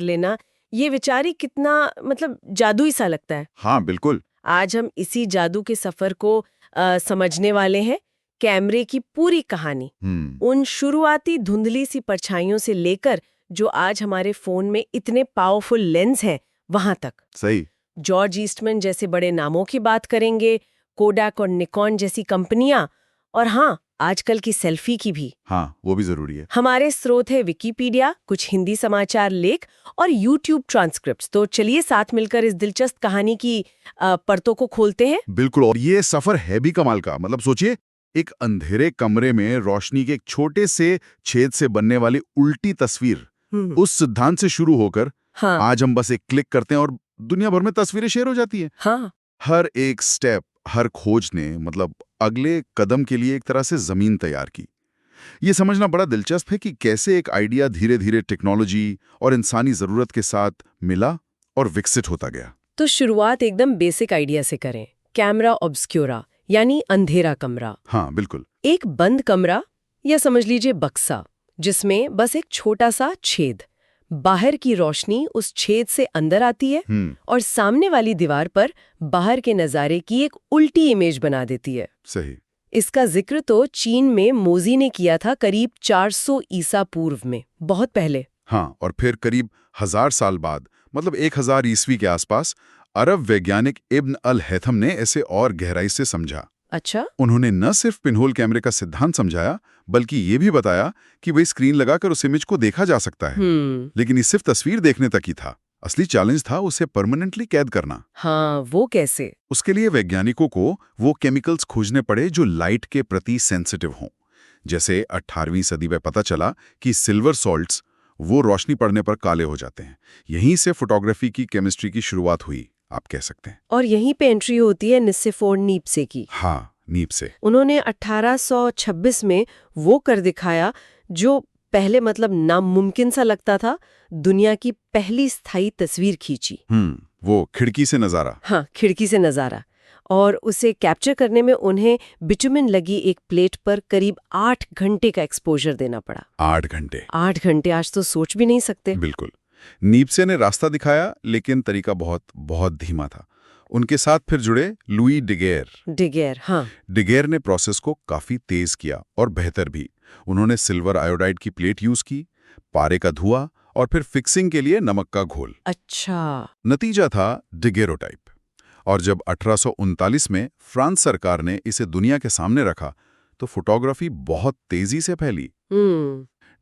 लेना, ये विचारी कितना मतलब जादुई सा लगता है। हाँ बिल्कुल। आज हम इसी जादू के सफर को समझने वाले हैं। कैमरे की पूरी कहानी, उन शुरुआती धुंधली सी परछाइयों से लेकर जो आज हमारे फोन में इतने पावरफुल लेंस हैं, वहां तक। सही। जॉर्ज ईस्टमैन जैसे बड़े नामों की बात करेंगे, कोडाक और निकॉन जैसी कंपनियां, और हाँ, आजकल की सेल्फी की भी। हाँ, वो भी जरूरी है। हमारे स्रोत है विकिपीडिया, कुछ हिंदी समाचार लेख और यूट्यूब ट्रांसक्रिप्ट्स। तो चलिए साथ मिलकर इस दिलचस्प कहानी की परतों को खोलते हैं। बिल्कुल, और ये सफर है भी कमाल का। मतलब सोचिए, एक अंधेरे कमरे में रोशनी के एक छोटे से छेद से बनने वाली उल्टी तस्वीर, उस सिद्धांत से शुरू होकर हाँ। आज हम बस एक क्लिक करते हैं और दुनिया भर में तस्वीरें शेयर हो जाती हैं। हाँ। हर एक स्टेप, हर खोज ने मतलब अगले कदम के लिए एक तरह से जमीन तैयार की। ये समझना बड़ा दिलचस्प है कि कैसे एक आइडिया धीरे धीरे टेक्नोलॉजी और इंसानी जरूरत के साथ मिला और विकसित होता गया। तो शुरुआत एकदम बेसिक आइडिया से करें। कैमरा ऑब्स्क्यूरा यानी अंधेरा कमरा। हाँ बिल्कुल। एक बंद कमरा या समझ लीजिए बक्सा, जिसमें बस एक छोटा सा छेद, बाहर की रोशनी उस छेद से अंदर आती है और सामने वाली दीवार पर बाहर के नजारे की एक उल्टी इमेज बना देती है। सही। इसका जिक्र तो चीन में मोजी ने किया था करीब 400 ईसा पूर्व में, बहुत पहले। हाँ, और फिर करीब 1000 साल बाद, मतलब 1000 ईस्वी के आसपास, अरब वैज्ञानिक इब्न अल हैथम ने इसे और गहराई से समझा। अच्छा। उन्होंने न सिर्फ पिनहोल कैमरे का सिद्धांत समझाया, बल्कि ये भी बताया कि वही स्क्रीन लगाकर उस इमेज को देखा जा सकता है। लेकिन ये सिर्फ तस्वीर देखने तक ही था। असली चैलेंज था उसे परमानेंटली कैद करना। हाँ, वो कैसे? उसके लिए वैज्ञानिकों को वो केमिकल्स खोजने पड़े जो लाइट के प्रति सेंसिटिव हों। जैसे 18वीं सदी में पता चला कि सिल्वर सॉल्ट्स वो रोशनी पड़ने पर काले हो जाते हैं। यहीं से फोटोग्राफी की केमिस्ट्री की शुरुआत हुई, आप कह सकते हैं। और यहीं पे एंट्री होती है निस्सेफोर नीप्से की। हाँ, नीप से। उन्होंने 1826 में वो कर दिखाया जो पहले मतलब नामुमकिन सा लगता था। दुनिया की पहली स्थायी तस्वीर खींची। वो खिड़की से नजारा। हाँ, खिड़की से नजारा। और उसे कैप्चर करने में उन्हें बिटुमिन लगी एक प्लेट पर करीब 8 घंटे का एक्सपोजर देना पड़ा। 8 घंटे? 8 घंटे आज तो सोच भी नहीं सकते। बिल्कुल। नीप्से ने रास्ता दिखाया, लेकिन तरीका बहुत बहुत धीमा था। उनके साथ फिर जुड़े लुई डिगेर। हाँ। डिगेर ने प्रोसेस को काफी तेज किया और बेहतर भी। उन्होंने सिल्वर आयोडाइड की प्लेट यूज की, पारे का धुआं और फिर फिक्सिंग के लिए नमक का घोल। अच्छा। नतीजा था डेगेरोटाइप। और जब 1839 में फ्रांस सरकार ने इसे दुनिया के सामने रखा, तो फोटोग्राफी बहुत तेजी से फैली।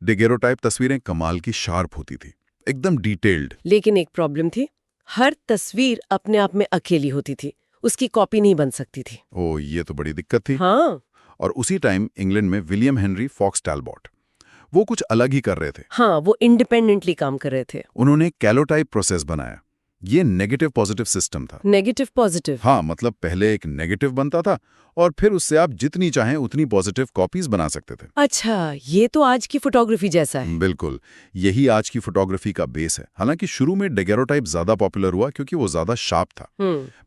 डेगेरोटाइप तस्वीरें कमाल की शार्प होती थी, एकदम डिटेल्ड। लेकिन एक प्रॉब्लम थी, हर तस्वीर अपने आप में अकेली होती थी, उसकी कॉपी नहीं बन सकती थी। ओ, ये तो बड़ी दिक्कत थी। हाँ। और उसी टाइम इंग्लैंड में विलियम हेनरी फॉक्स टैलबॉट, वो कुछ अलग ही कर रहे थे। हाँ, वो इंडिपेंडेंटली काम कर रहे थे। उन्होंने कैलोटाइप प्रोसेस बनाया। ये नेगेटिव पॉजिटिव सिस्टम था। Negative positive? हाँ, मतलब पहले एक नेगेटिव बनता था और फिर उससे आप जितनी चाहें उतनी पॉजिटिव कॉपीज बना सकते थे। अच्छा, ये तो आज की फोटोग्राफी जैसा है। बिल्कुल, यही आज की फोटोग्राफी का बेस है। हालांकि शुरू में डेगेरोटाइप ज्यादा पॉपुलर हुआ क्योंकि वो ज्यादा शार्प था,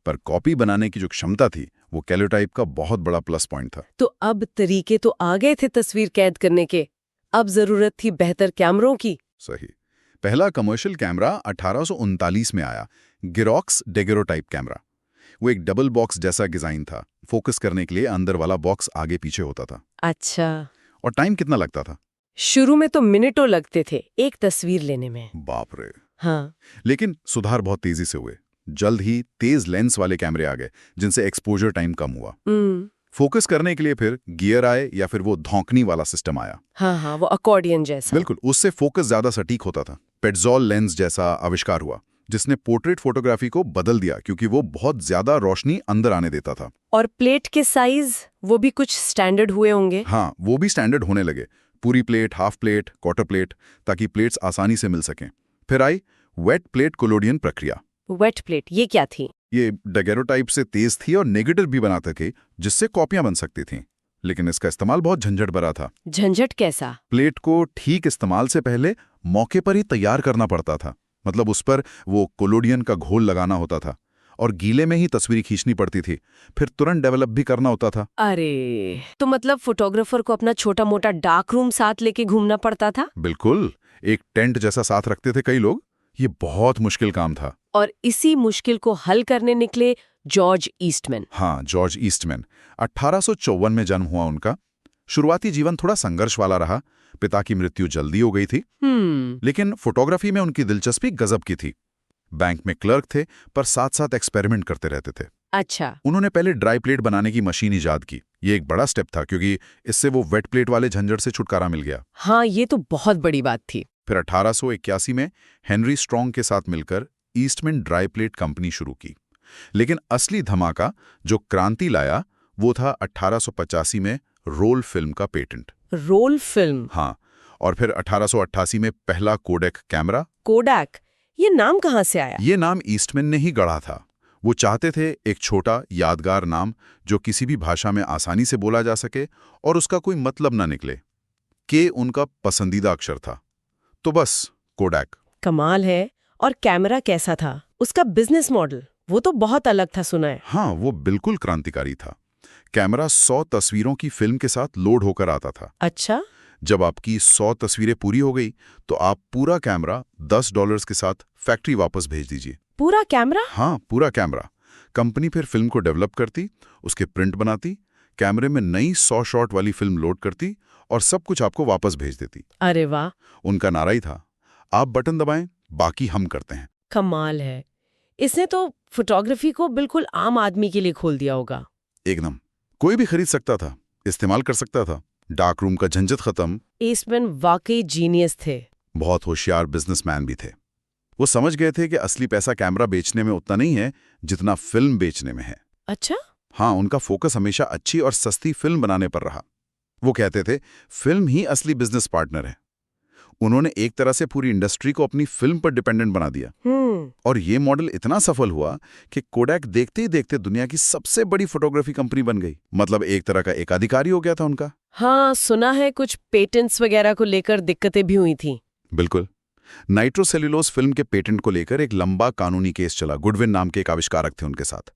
पर कॉपी बनाने की जो क्षमता थी वो कैलोटाइप का बहुत बड़ा प्लस पॉइंट था। तो अब तरीके तो आ गए थे तस्वीर कैद करने के, अब जरूरत थी बेहतर कैमरों की। सही। पहला कमर्शियल कैमरा 1839 में आया, गिरोक्स डेगेरोटाइप कैमरा। वो एक डबल बॉक्स जैसा डिजाइन था। फोकस करने के लिए अंदर वाला बॉक्स आगे पीछे होता था। अच्छा। और टाइम कितना लगता था? शुरू में तो मिनटों लगते थे एक तस्वीर लेने में। बाप रे। हाँ। लेकिन सुधार बहुत तेजी से हुए। जल्द ही तेज लेंस वाले कैमरे आ गए, जिनसे एक्सपोजर टाइम कम हुआ। फोकस करने के लिए फिर गियर आए या फिर वो धौंकनी वाला सिस्टम आया। हाँ, वो अकॉर्डियन जैसा। बिल्कुल, उससे फोकस ज्यादा सटीक होता था। पेट्जोल लेंस जैसा आविष्कार हुआ, जिसने पोर्ट्रेट फोटोग्राफी को बदल दिया क्योंकि वो बहुत ज्यादा रोशनी अंदर आने देता था। और प्लेट के साइज वो भी कुछ स्टैंडर्ड हुए होंगे। हाँ, वो भी स्टैंडर्ड होने लगे। पूरी plate, half plate, quarter plate, ताकि प्लेट्स आसानी से मिल सकें। फिर आई वेट प्लेट कोलोडियन प्रक्रिया। वेट प्लेट ये क्या थी? ये डेगेरोटाइप से तेज थी और नेगेटिव भी बना सके, जिससे कॉपियां बन सकती थीं। लेकिन इसका इस्तेमाल बहुत झंझट भरा था। झंझट कैसा? प्लेट को ठीक इस्तेमाल से पहले मौके पर ही तैयार करना पड़ता था। मतलब उस पर वो कोलोडियन का घोल लगाना होता था और गीले में ही तस्वीर खींचनी पड़ती थी, फिर तुरंत डेवलप भी करना होता था। अरे, तो मतलब फोटोग्राफर को अपना छोटा मोटा डार्क रूम साथ लेके घूमना पड़ता था? बिल्कुल, एक टेंट जैसा साथ रखते थे कई लोग, ये बहुत मुश्किल काम था। और इसी मुश्किल को हल करने निकले जॉर्ज ईस्टमैन। हाँ, जॉर्ज ईस्टमैन। 1854 में जन्म हुआ उनका। शुरुआती जीवन थोड़ा संघर्ष वाला रहा। पिता की मृत्यु जल्दी हो गई थी, लेकिन फोटोग्राफी में उनकी दिलचस्पी गजब की थी। बैंक में क्लर्क थे, पर साथ साथ एक्सपेरिमेंट करते रहते थे। अच्छा। उन्होंने पहले ड्राई प्लेट बनाने की मशीन इजाद की। ये एक बड़ा स्टेप था, क्योंकि इससे वो वेट प्लेट वाले झंझट से छुटकारा मिल गया। हाँ, ये तो बहुत बड़ी बात थी। फिर 1881 में हेनरी स्ट्रॉन्ग के साथ मिलकर ईस्टमैन ड्राई प्लेट कंपनी शुरू की। लेकिन असली धमाका जो क्रांति लाया वो था 1885 में रोल फिल्म का पेटेंट। Roll film? हाँ, और फिर 1888 में पहला कोडैक कैमरा। कोडैक, ये नाम कहाँ से आया? ये नाम ईस्टमैन ने ही गढ़ा था। वो चाहते थे एक छोटा यादगार नाम जो किसी भी भाषा में आसानी से बोला जा सके और उसका कोई मतलब ना निकले। के उनका पसंदीदा अक्षर था, तो बस कोडैक। कमाल है। और कैमरा कैसा था? उसका बिजनेस मॉडल वो तो बहुत अलग था, सुना है। हाँ, वो बिल्कुल क्रांतिकारी था। कैमरा 100 तस्वीरों की फिल्म के साथ लोड होकर आता था। अच्छा। जब आपकी 100 तस्वीरें पूरी हो गई तो आप पूरा कैमरा $10 के साथ फैक्ट्री वापस भेज दीजिए। पूरा कैमरा? हाँ, पूरा कैमरा। कंपनी फिर फिल्म को डेवलप करती, उसके प्रिंट बनाती, कैमरे में नई 100 शॉट वाली फिल्म लोड करती और सब कुछ आपको वापस भेज देती। अरे वाह। उनका नारा ही था, आप बटन दबाएं, बाकी हम करते हैं। कमाल है। इसने तो फोटोग्राफी को बिल्कुल आम आदमी के लिए खोल दिया होगा। एकदम, कोई भी खरीद सकता था, इस्तेमाल कर सकता था। डार्क रूम का झंझट खत्म। ईस्टमैन वाकई जीनियस थे। बहुत होशियार बिजनेसमैन भी थे। वो समझ गए थे कि असली पैसा कैमरा बेचने में उतना नहीं है जितना फिल्म बेचने में है। अच्छा। हाँ, उनका फोकस हमेशा अच्छी और सस्ती फिल्म बनाने पर रहा। वो कहते थे फिल्म ही असली बिजनेस पार्टनर है। उन्होंने एक तरह से पूरी इंडस्ट्री को अपनी फिल्म पर डिपेंडेंट बना दिया। और ये मॉडल इतना सफल हुआ कि कोडैक देखते ही देखते दुनिया की सबसे बड़ी फोटोग्राफी कंपनी बन गई। मतलब एक तरह का एकाधिकारी हो गया था उनका। हाँ, सुना है कुछ पेटेंट्स वगैरह को लेकर दिक्कतें भी हुई थी। बिल्कुल। नाइट्रोसेल्यूलोज फिल्म के पेटेंट को लेकर एक लंबा कानूनी केस चला। गुडविन नाम के एक आविष्कारक थे उनके साथ।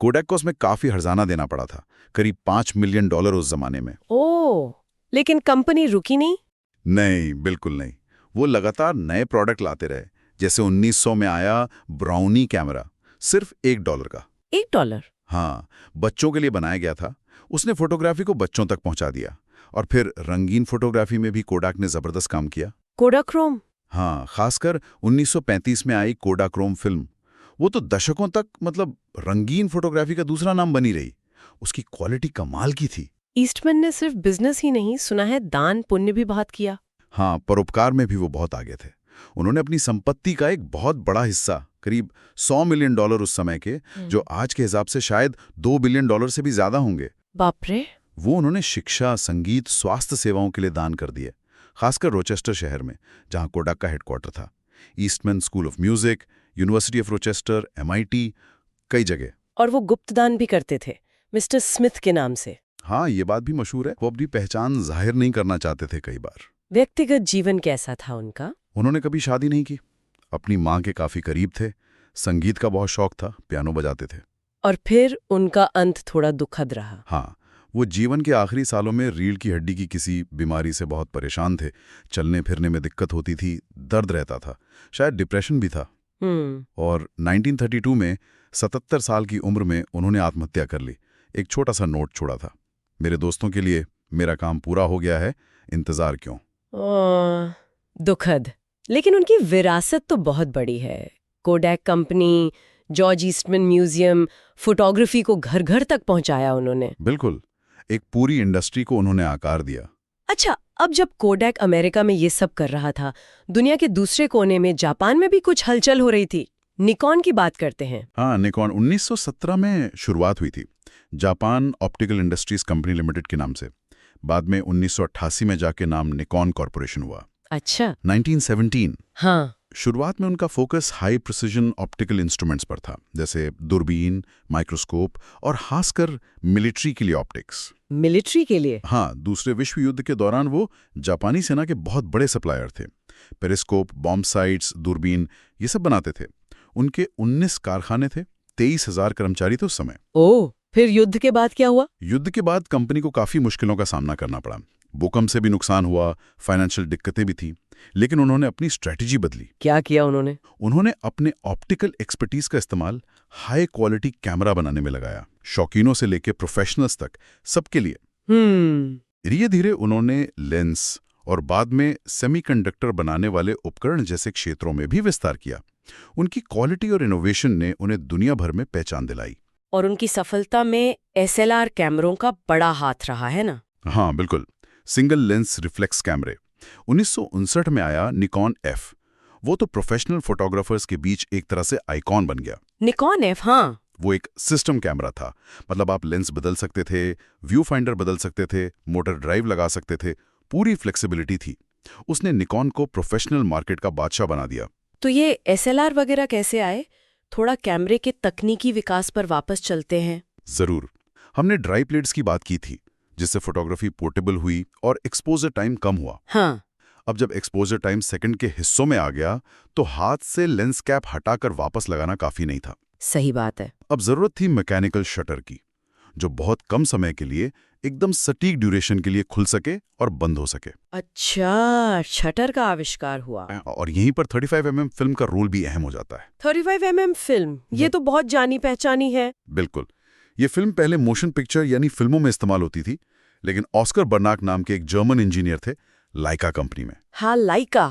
कोडैक को उसमें काफी हर्जाना देना पड़ा था, करीब $5 मिलियन उस जमाने में। ओह, लेकिन कंपनी रुकी नहीं? नहीं, बिल्कुल नहीं। वो लगातार नए प्रोडक्ट लाते रहे। जैसे 1900 में आया ब्राउनी कैमरा, सिर्फ $1 का। $1? हाँ, बच्चों के लिए बनाया गया था। उसने फोटोग्राफी को बच्चों तक पहुंचा दिया। और फिर रंगीन फोटोग्राफी में भी कोडाक ने जबरदस्त काम किया। कोडाक्रोम? हाँ, खासकर 1935 में आई कोडाक्रोम फिल्म। वो तो दशकों तक मतलब रंगीन फोटोग्राफी का दूसरा नाम बनी रही। उसकी क्वालिटी कमाल की थी। ईस्टमैन ने सिर्फ बिजनेस ही नहीं, सुना है दान पुण्य भी बहुत किया। हाँ, परोपकार में भी वो बहुत आगे थे। उन्होंने अपनी संपत्ति का एक बहुत बड़ा हिस्सा, करीब $100 मिलियन उस समय के, जो आज के हिसाब से शायद $2 बिलियन से भी ज्यादा होंगे। बाप रे। वो उन्होंने शिक्षा, संगीत, स्वास्थ्य सेवाओं के लिए दान कर दिए, खासकर रोचेस्टर शहर में जहां कोडाक का हेडक्वार्टर था। Eastman school of music, university of Rochester, MIT, कई जगह। और वो गुप्त दान भी करते थे, मिस्टर स्मिथ के नाम से। हाँ, ये बात भी मशहूर है। वो अपनी पहचान जाहिर नहीं करना चाहते थे कई बार। व्यक्तिगत जीवन कैसा था उनका? उन्होंने कभी शादी नहीं की। अपनी माँ के काफी करीब थे। संगीत का बहुत शौक था, पियानो बजाते थे। और फिर उनका अंत थोड़ा दुखद रहा। हाँ, वो जीवन के आखिरी सालों में रीढ़ की हड्डी की किसी बीमारी से बहुत परेशान थे। चलने फिरने में दिक्कत होती थी, दर्द रहता था, शायद डिप्रेशन भी था। और 1932 में 77 साल की उम्र में उन्होंने आत्महत्या कर ली। एक छोटा सा नोट छोड़ा था, मेरे दोस्तों के लिए मेरा काम पूरा हो गया है, इंतजार क्यों। दुखद। लेकिन उनकी विरासत तो बहुत बड़ी है। Kodak company, George Eastman museum, photography को घर घर तक पहुंचाया उन्होंने। बिल्कुल, एक पूरी इंडस्ट्री को उन्होंने आकार दिया। अच्छा, अब जब कोडैक अमेरिका में ये सब कर रहा था, दुनिया के दूसरे कोने में जापान में भी कुछ हलचल हो रही थी। निकॉन की बात करते हैं। हाँ, निकॉन 1917 में शुरुआत हुई थी, Japan optical industries company limited के नाम से। बाद में 1988 में जाके नाम निकॉन कॉर्पोरेशन हुआ। अच्छा। 1917। हाँ। शुरुआत में उनका focus high precision optical instruments पर था, जैसे दूरबीन, माइक्रोस्कोप और खासकर मिलिट्री के लिए ऑप्टिक्स। मिलिट्री के लिए? हाँ, दूसरे विश्व युद्ध के दौरान वो जापानी सेना के बहुत बड़े सप्लायर थे। पेरिस्कोप, बॉम्ब साइट्स, दूरबीन, ये सब बनाते थे। उनके 19 कारखाने थे, 23,000 कर्मचारी थे उस समय। ओह, फिर युद्ध के बाद क्या हुआ? युद्ध के बाद कंपनी को काफी मुश्किलों का सामना करना पड़ा। भूकंप से भी नुकसान हुआ, फाइनेंशियल दिक्कतें भी थी। लेकिन उन्होंने अपनी स्ट्रेटजी बदली। क्या किया उन्होंने? उन्होंने अपने ऑप्टिकल एक्सपर्टीज का इस्तेमाल हाई क्वालिटी कैमरा बनाने में लगाया, शौकीनों से लेकर प्रोफेशनल्स तक, सबके लिए। धीरे धीरे उन्होंने लेंस और बाद में सेमीकंडक्टर बनाने वाले उपकरण जैसे क्षेत्रों में भी विस्तार किया। उनकी क्वालिटी और इनोवेशन ने उन्हें दुनिया भर में पहचान दिलाई। और उनकी सफलता में एसएलआर कैमरों का बड़ा हाथ रहा है ना? हाँ बिल्कुल। सिंगल लेंस रिफ्लेक्स कैमरे 1959 में आया निकॉन एफ। वो तो प्रोफेशनल फोटोग्राफर्स के बीच एक तरह से आइकॉन बन गया। निकॉन एफ, हाँ। वो एक सिस्टम कैमरा था, मतलब आप लेंस बदल सकते थे, व्यू फाइंडर बदल सकते थे, मोटर ड्राइव लगा सकते थे, पूरी फ्लेक्सिबिलिटी थी। उसने निकॉन को प्रोफेशनल मार्केट का बादशाह बना दिया। तो ये एसएलआर वगैरह कैसे आए? थोड़ा कैमरे के तकनीकी विकास पर वापस चलते हैं। जरूर। हमने ड्राई प्लेट्स की बात की थी, जिससे फोटोग्राफी पोर्टेबल हुई और एक्सपोजर टाइम कम हुआ। हाँ। अब जब एक्सपोजर टाइम सेकंड के हिस्सों में आ गया, तो हाथ से लेंस कैप हटाकर वापस लगाना काफी नहीं था। सही बात है। अब जरूरत थी मैकेनिकल शटर की, जो बहुत कम समय के लिए एकदम सटीक ड्यूरेशन के लिए खुल सके और बंद हो सके। अच्छा, शटर का आविष्कार हुआ। और यहीं पर 35mm फिल्म का रोल भी अहम हो जाता है। 35mm फिल्म, ये तो बहुत जानी पहचानी है। बिल्कुल। ये फिल्म पहले मोशन पिक्चर यानी फिल्मों में इस्तेमाल होती थी, लेकिन ऑस्कर बर्नाक नाम के एक जर्मन इंजीनियर थे लाइका कंपनी में। हाँ, लाइका।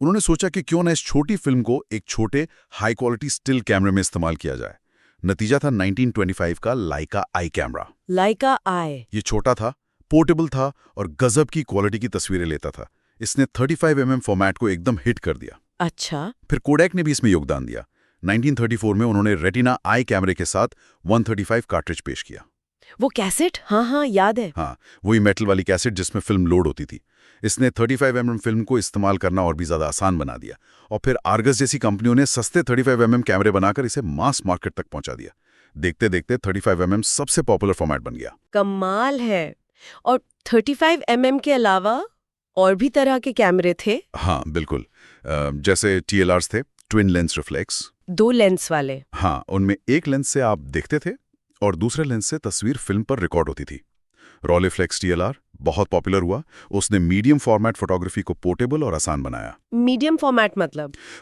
उन्होंने सोचा कि क्यों ना इस छोटी फिल्म को एक छोटे हाई क्वालिटी स्टिल कैमरे में इस्तेमाल किया जाए। नतीजा था 1925 का लाइका आई कैमरा। लाइका आई। ये छोटा था, पोर्टेबल था और गजब की क्वालिटी की तस्वीरें लेता था। इसने 35mm फॉर्मेट को एकदम हिट कर दिया। अच्छा। फिर कोडैक ने भी इसमें योगदान दिया। 1934 में उन्होंने रेटिना आई कैमरे के साथ 135 कार्ट्रिज पेश किया। वो कैसेट? हाँ, याद है। हाँ, वही मेटल वाली कैसेट जिसमें फिल्म लोड होती थी। इसने 35mm फिल्म को इस्तेमाल करना और भी ज्यादा आसान बना दिया। और फिर आर्गस जैसी कंपनियों ने सस्ते 35mm कैमरे बनाकर इसे मास मार्केट तक पहुंचा दिया। देखते देखते 35mm सबसे पॉपुलर फॉर्मेट बन गया। कमाल है। और 35mm के अलावा और भी तरह के कैमरे थे? हाँ बिल्कुल। जैसे TLRs थे, ट्विन लेंस रिफ्लेक्स। 2 लेंस वाले। हाँ, उनमें एक लेंस से आप देखते थे और दूसरे लेंस से तस्वीर फिल्म पर रिकॉर्ड होती थी। रॉलिफ्लेक्स TLR बहुत पॉपुलर हुआ। उसने मीडियम फॉर्मेट फोटोग्राफी को पोर्टेबल और आसान बनाया। मीडियम फॉर्मेट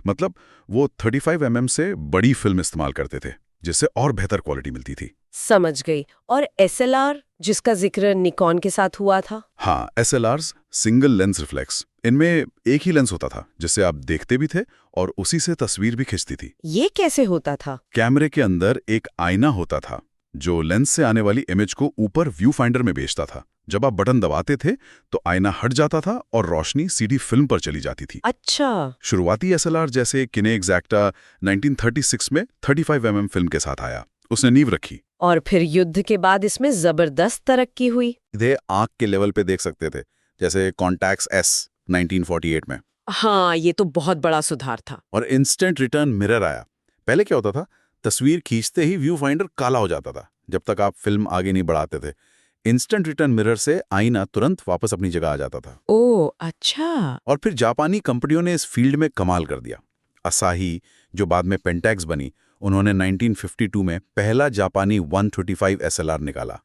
मतलब वो 35mm से बड़ी फिल्म इस्तेमाल करते थे, जिससे और बेहतर क्वालिटी मिलती थी। समझ गई। और SLR, जिसका जिक्र निकॉन के साथ हुआ था? हाँ, SLRs सिंगल लेंस रिफ्लेक्स। इनमें एक ही लेंस होता था, जिससे आप देखते भी थे और उसी से तस्वीर भी खिंचती थी। ये कैसे होता था? कैमरे के अंदर एक आईना होता था, जो लेंस से आने वाली इमेज को ऊपर व्यू फाइंडर में भेजता था। जब आप बटन दबाते थे तो आईना हट जाता था और रोशनी सीधी फिल्म पर चली जाती थी। अच्छा। शुरुआती SLR जैसे किने एक्जैक्टा 1936 में 35mm फिल्म के साथ आया। उसने नींव रखी। और फिर युद्ध के बाद इसमें जबरदस्त तरक्की हुई। इधे आंख के लेवल पे देख सकते थे, जैसे कॉन्टैक्स S 1948 में। हाँ, ये तो बहुत बड़ा सुधार था। और इंस्टेंट रिटर्न मिरर आया। पहले क्या होता था, तस्वीर खींचते ही व्यू फाइंडर काला हो जाता था जब तक आप फिल्म आगे नहीं बढ़ाते थे। इंस्टेंट रिटर्न मिरर से आईना तुरंत वापस अपनी जगह आ जाता था। ओह, अच्छा। और फिर जापानी कंपनियों ने इस फील्ड में कमाल कर दिया। असाही, जो बाद में पेंटेक्स बनी, उन्होंने 1952 में पहला जापानी 135 SLR निकाला।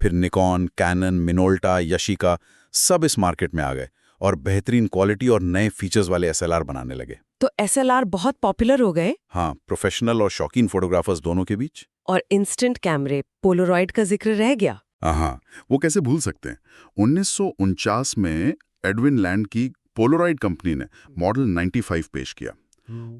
फिर निकॉन, कैनन, मिनोल्टा, यशिका सब इस मार्केट में आ गए और बेहतरीन क्वालिटी और नए फीचर्स वाले SLR बनाने लगे। तो SLR बहुत पॉपुलर हो गए? हाँ, प्रोफेशनल और शौकीन फोटोग्राफर्स दोनों के बीच। और इंस्टेंट कैमरे, पोलरॉइड का जिक्र रह गया। हाँ, वो कैसे भूल सकते हैं। 1949 में एडविन लैंड की पोलरॉइड कंपनी ने मॉडल 95 पेश किया।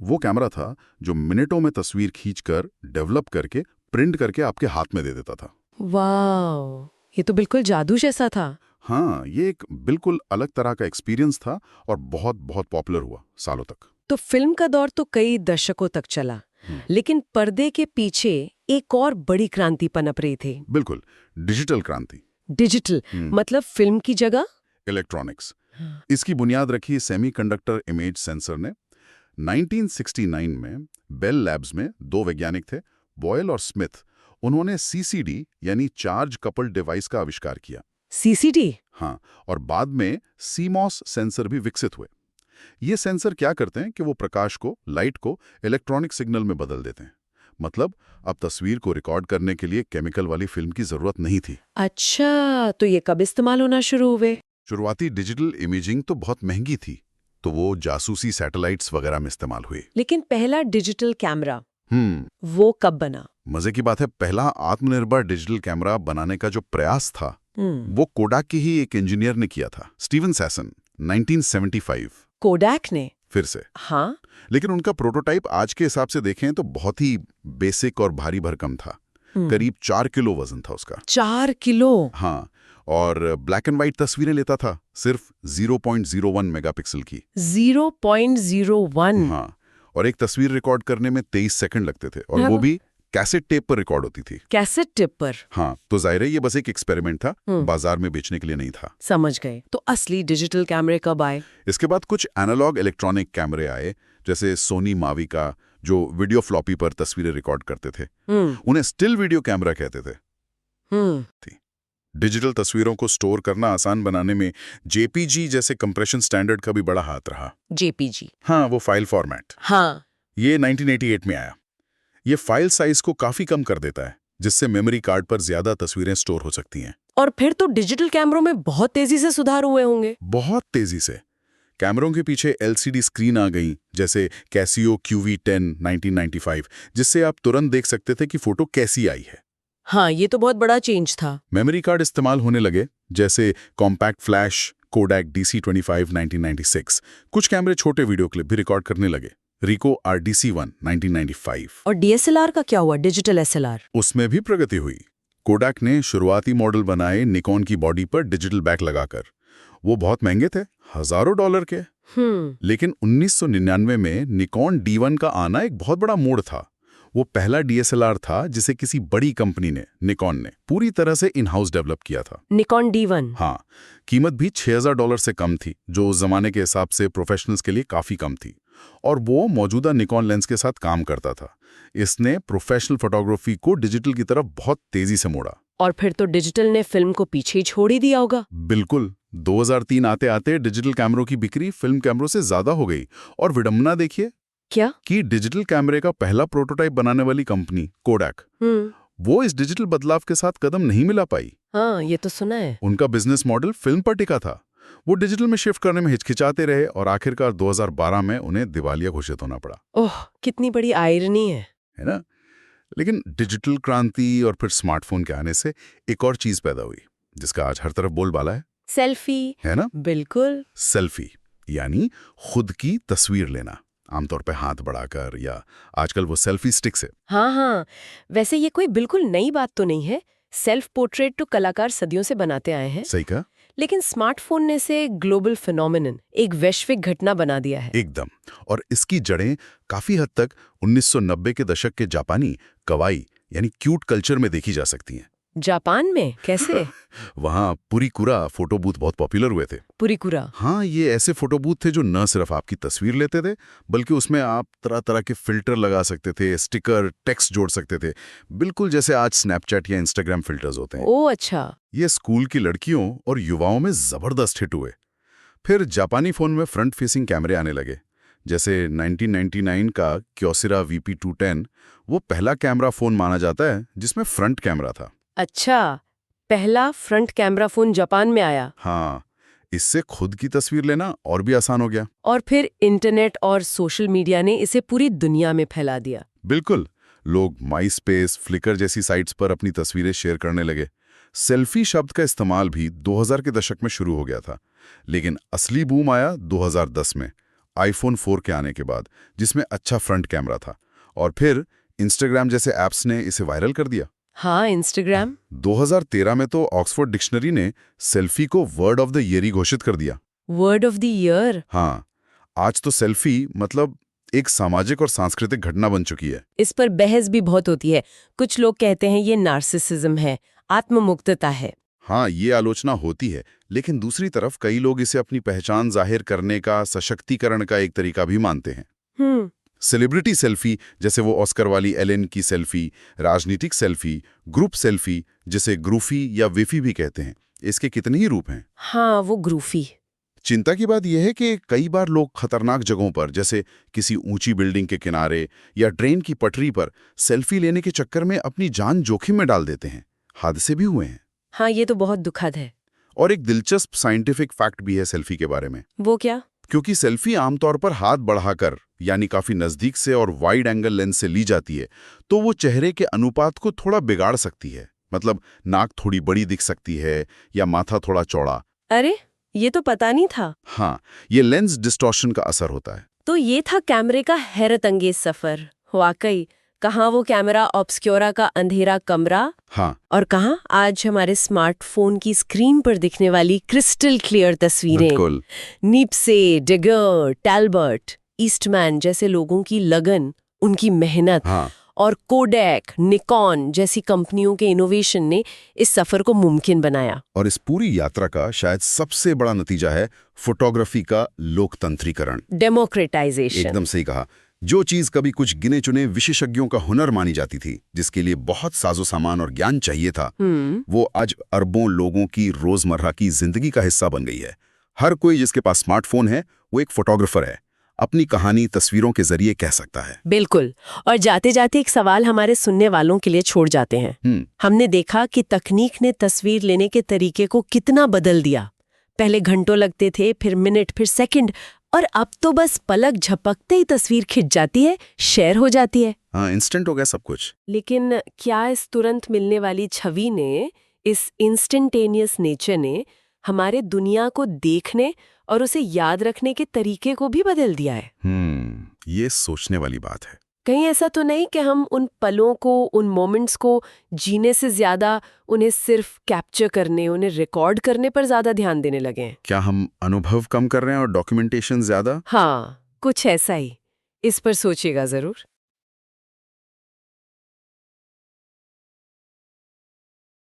वो कैमरा था जो मिनटों में तस्वीर खींचकर, डेवलप करके, प्रिंट करके आपके हाथ में दे देता था। वाह, ये तो बिल्कुल जादू जैसा था। हाँ, ये एक बिल्कुल अलग तरह का एक्सपीरियंस था और बहुत बहुत पॉपुलर हुआ सालों तक। तो फिल्म का दौर तो कई दशकों तक चला, लेकिन पर्दे के पीछे एक और बड़ी क्रांति पनप रही थी। बिल्कुल, डिजिटल क्रांति। डिजिटल मतलब फिल्म की जगह इलेक्ट्रॉनिक्स। इसकी बुनियाद रखी सेमीकंडक्टर इमेज सेंसर ने। 1969 में बेल लैब्स में 2 वैज्ञानिक थे, बॉयल और स्मिथ। उन्होंने CCD यानी चार्ज कपल्ड डिवाइस का आविष्कार किया। CCD? हाँ, और बाद में CMOS सेंसर भी विकसित हुए। ये सेंसर क्या करते हैं कि वो प्रकाश को, लाइट को इलेक्ट्रॉनिक सिग्नल में बदल देते हैं। मतलब अब तस्वीर को रिकॉर्ड करने के लिए केमिकल वाली फिल्म की जरूरत नहीं थी। अच्छा, तो ये कब इस्तेमाल होना शुरू हुए? शुरुआती डिजिटल इमेजिंग तो बहुत महंगी थी, तो वो जासूसी सैटेलाइट्स वगैरह में इस्तेमाल हुए। लेकिन पहला डिजिटल कैमरा वो कब बना? मजे की बात है, पहला आत्मनिर्भर डिजिटल कैमरा बनाने का जो प्रयास था वो कोडाक के ही एक इंजीनियर ने किया था, स्टीवन सैसन, 1975। कोडाक ने? फिर से। हाँ। लेकिन उनका प्रोटोटाइप आज के हिसाब से देखें तो बहुत ही बेसिक और भारी भरकम था। करीब 4 किलो वजन था उसका। 4 किलो? हाँ, और ब्लैक एंड व्हाइट तस्वीरें लेता था, सिर्फ 0.01 मेगापिक्सल की। 0.01? हाँ, और एक तस्वीर रिकॉर्ड करने में 23 सेकंड लगते थे, और वो भी कैसेट टेप पर रिकॉर्ड होती थी। कैसेट टेप पर? हाँ, तो जाहिर है ये बस एक एक्सपेरिमेंट था, बाजार में बेचने के लिए नहीं था। समझ गए। तो असली डिजिटल कैमरे कब आए? इसके बाद कुछ एनालॉग इलेक्ट्रॉनिक कैमरे आए, जैसे सोनी माविका, जो वीडियो फ्लॉपी पर तस्वीरें रिकॉर्ड करते थे। उन्हें स्टिल वीडियो कैमरा कहते थे। डिजिटल तस्वीरों को स्टोर करना आसान बनाने में जेपीजी जैसे कंप्रेशन स्टैंडर्ड का भी बड़ा हाथ रहा। जेपीजी? हाँ, वो फाइल फॉर्मेट। हाँ, ये 1988 में आया। ये फाइल साइज को काफी कम कर देता है, जिससे मेमोरी कार्ड पर ज्यादा तस्वीरें स्टोर हो सकती हैं। और फिर तो डिजिटल कैमरों में बहुत तेजी से सुधार हुए होंगे। बहुत तेजी से। कैमरों के पीछे एलसीडी स्क्रीन आ गई, जैसे कैसियो QV10 1995, जिससे आप तुरंत देख सकते थे कि फोटो कैसी आई है। हाँ, ये तो बहुत बड़ा चेंज था। मेमोरी कार्ड इस्तेमाल होने लगे, जैसे कॉम्पैक्ट फ्लैश, कोडैक DC-25 1996। कुछ कैमरे छोटे वीडियो क्लिप भी रिकॉर्ड करने लगे, रिको RDC-1 1995। और डीएसएलआर का क्या हुआ, डिजिटल एसएलआर? उसमें भी प्रगति हुई। कोडैक ने शुरुआती मॉडल बनाए निकॉन की बॉडी पर डिजिटल बैक लगाकर। वो बहुत महंगे थे, हजारों डॉलर के। लेकिन 1999 में निकॉन D1 का आना एक बहुत बड़ा मोड़ था। वो पहला DSLR था जिसे किसी बड़ी कंपनी ने, निकॉन ने, पूरी तरह से इन हाउस डेवलप किया था। Nikon D1? हाँ, कीमत भी $6000 से कम थी, जो उस जमाने के हिसाब से प्रोफेशनल्स के लिए काफी कम थी। और वो मौजूदा निकॉन लेंस के साथ काम करता था। इसने प्रोफेशनल फोटोग्राफी को डिजिटल की तरफ बहुत तेजी से मोड़ा। और फिर तो डिजिटल ने फिल्म को पीछे ही छोड़ ही दिया होगा। बिल्कुल। 2003 आते आते डिजिटल कैमरों की बिक्री फिल्म कैमरों से ज्यादा हो गई। और विडंबना देखिए, क्या? कि डिजिटल कैमरे का पहला प्रोटोटाइप बनाने वाली कंपनी कोडैक, वो इस डिजिटल बदलाव के साथ कदम नहीं मिला पाई। हाँ, ये तो सुना है। उनका बिजनेस मॉडल फिल्म पर टिका था। वो डिजिटल में शिफ्ट करने में हिचकिचाते रहे और आखिरकार 2012 में उन्हें दिवालिया घोषित होना पड़ा। ओह, कितनी बड़ी आयरनी है ना? लेकिन डिजिटल क्रांति और फिर स्मार्टफोन के आने से एक और चीज पैदा हुई, जिसका आज हर तरफ बोलबाला है। सेल्फी। है ना? बिल्कुल। सेल्फी, यानी खुद की तस्वीर लेना, आमतौर पे हाथ बढ़ाकर, या आजकल वो सेल्फी स्टिक से। हाँ, वैसे ये कोई बिल्कुल नई बात तो नहीं है। सेल्फ पोर्ट्रेट तो कलाकार सदियों से बनाते आए हैं। सही कहा। लेकिन स्मार्टफोन ने इसे ग्लोबल फिनोमिनन, एक वैश्विक घटना बना दिया है। एकदम। और इसकी जड़ें काफी हद तक 1990 के दशक के जापानी कवाई यानी क्यूट कल्चर में देखी जा सकती हैं। जापान में? कैसे? वहाँ पुरीकुरा फोटो बूथ बहुत पॉपुलर हुए थे। पुरीकुरा? हाँ, ये ऐसे फोटो बूथ थे जो न सिर्फ आपकी तस्वीर लेते थे, बल्कि उसमें आप तरह तरह के फिल्टर लगा सकते थे, स्टिकर, टेक्स्ट जोड़ सकते थे, बिल्कुल जैसे आज स्नैपचैट या इंस्टाग्राम फिल्टर्स होते हैं। ओह अच्छा। ये स्कूल की लड़कियों और युवाओं में जबरदस्त हिट हुए। फिर जापानी फोन में फ्रंट फेसिंग कैमरे आने लगे, जैसे 1999 का क्योसिरा VP210। वो पहला कैमरा फोन माना जाता है जिसमें फ्रंट कैमरा था। अच्छा, पहला फ्रंट कैमरा फोन जापान में आया। हाँ, इससे खुद की तस्वीर लेना और भी आसान हो गया। और फिर इंटरनेट और सोशल मीडिया ने इसे पूरी दुनिया में फैला दिया। बिल्कुल। लोग माईस्पेस, फ्लिकर जैसी साइट्स पर अपनी तस्वीरें शेयर करने लगे। सेल्फी शब्द का इस्तेमाल भी 2000 के दशक में शुरू हो गया था, लेकिन असली बूम आया 2010 में iPhone 4 के आने के बाद, जिसमें अच्छा फ्रंट कैमरा था। और फिर इंस्टाग्राम जैसे ऐप्स ने इसे वायरल कर दिया। हाँ, इंस्टाग्राम। 2013 में तो ऑक्सफोर्ड डिक्शनरी ने सेल्फी को वर्ड ऑफ द ईयर ही घोषित कर दिया। Word of the year? हाँ, आज तो सेल्फी मतलब एक सामाजिक और सांस्कृतिक घटना बन चुकी है। इस पर बहस भी बहुत होती है। कुछ लोग कहते हैं ये नार्सिसिज्म है, आत्ममुक्तता है। हाँ, ये आलोचना होती है, लेकिन दूसरी तरफ कई लोग इसे अपनी पहचान जाहिर करने का, सशक्तिकरण का एक तरीका भी मानते हैं। सेलिब्रिटी सेल्फी, जैसे वो ऑस्कर वाली एलेन की सेल्फी, राजनीतिक सेल्फी, ग्रुप सेल्फी, जिसे ग्रूफी या विफी भी कहते हैं, इसके कितने ही रूप हैं। हाँ, वो ग्रूफी। चिंता की बात यह है कि कई बार लोग खतरनाक जगहों पर, जैसे किसी ऊंची बिल्डिंग के किनारे या ट्रेन की पटरी पर, सेल्फी लेने के चक्कर में अपनी जान जोखिम में डाल देते हैं। हादसे भी हुए हैं। हाँ, ये तो बहुत दुखद है। और एक दिलचस्प साइंटिफिक फैक्ट भी है सेल्फी के बारे में। वो क्या? क्योंकि सेल्फी आमतौर पर हाथ बढ़ाकर यानी काफी नजदीक से और वाइड एंगल लेंस से ली जाती है, तो वो चेहरे के अनुपात को थोड़ा बिगाड़ सकती है। मतलब नाक थोड़ी बड़ी दिख सकती है या माथा थोड़ा चौड़ा। अरे, ये तो पता नहीं था। हाँ, ये लेंस डिस्टॉर्शन का असर होता है। तो ये था कैमरे का हैरत अंगेज सफर। वाकई, कहाँ वो कैमरा ऑब्सक्योरा का अंधेरा कमरा, हाँ, और कहाँ आज हमारे स्मार्टफोन की स्क्रीन पर दिखने वाली क्रिस्टल क्लियर तस्वीरें। बिल्कुल। नीप्से, डेगर, टैल्बर्ट, ईस्टमैन जैसे लोगों की लगन, उनकी मेहनत, हाँ, और कोडेक, निकॉन जैसी कंपनियों के इनोवेशन ने इस सफर को मुमकिन बनाया। और इस पूरी यात्रा का शायद सबसे बड़ा नतीजा है फोटोग्राफी का लोकतंत्रीकरण। डेमोक्रेटाइजेशन। एकदम सही कहा। जो चीज कभी कुछ गिने चुने विशेषज्ञों का हुनर मानी जाती थी, जिसके लिए बहुत साजो सामान और ज्ञान चाहिए था, वो आज अरबों लोगों की रोजमर्रा की जिंदगी का हिस्सा बन गई है। हर कोई जिसके पास स्मार्टफोन है वो एक फोटोग्राफर है, अपनी कहानी तस्वीरों के जरिए कह सकता है। बिल्कुल। और जाते जाते एक सवाल हमारे सुनने वालों के लिए छोड़ जाते हैं। हमने देखा कि तकनीक ने तस्वीर लेने के तरीके को कितना बदल दिया। पहले घंटों लगते थे, फिर मिनट, फिर सेकंड, और अब तो बस पलक झपकते ही तस्वीर खिंच जाती है, शेयर हो जाती है। हाँ, इंस्टेंट हो गया सब कुछ। लेकिन क्या इस तुरंत मिलने वाली छवि ने, इस इंस्टेंटेनियस नेचर ने हमारे दुनिया को देखने और उसे याद रखने के तरीके को भी बदल दिया है? ये सोचने वाली बात है। कहीं ऐसा तो नहीं कि हम उन पलों को, उन मोमेंट्स को जीने से ज्यादा उन्हें सिर्फ कैप्चर करने, उन्हें रिकॉर्ड करने पर ज्यादा ध्यान देने लगे हैं? क्या हम अनुभव कम कर रहे हैं और डॉक्यूमेंटेशन ज्यादा? हाँ, कुछ ऐसा ही। इस पर सोचिएगा जरूर।